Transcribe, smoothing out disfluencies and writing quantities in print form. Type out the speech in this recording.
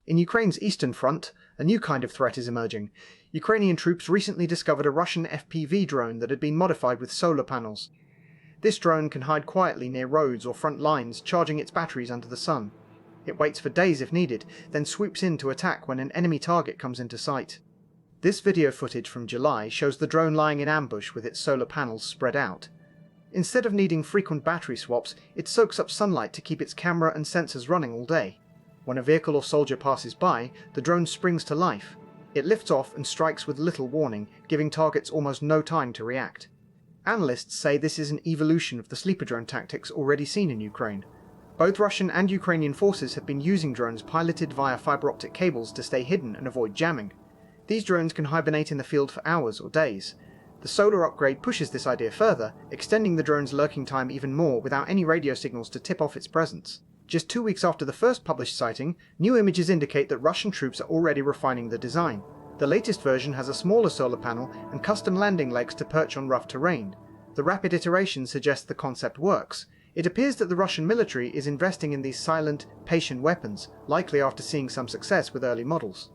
In Ukraine's eastern front, a new kind of threat is emerging. Ukrainian troops recently discovered a Russian FPV drone that had been modified with solar panels. This drone can hide quietly near roads or front lines, charging its batteries under the sun. It waits for days if needed, then swoops in to attack when an enemy target comes into sight. This video footage from July shows the drone lying in ambush with its solar panels spread out. Instead of needing frequent battery swaps, it soaks up sunlight to keep its camera and sensors running all day. When a vehicle or soldier passes by, the drone springs to life. It lifts off and strikes with little warning, giving targets almost no time to react. Analysts say this is an evolution of the sleeper drone tactics already seen in Ukraine. Both Russian and Ukrainian forces have been using drones piloted via fiber-optic cables to stay hidden and avoid jamming. These drones can hibernate in the field for hours or days. The solar upgrade pushes this idea further, extending the drone's lurking time even more without any radio signals to tip off its presence. Just 2 weeks after the first published sighting, new images indicate that Russian troops are already refining the design. The latest version has a smaller solar panel and custom landing legs to perch on rough terrain. The rapid iteration suggests the concept works. It appears that the Russian military is investing in these silent, patient weapons, likely after seeing some success with early models.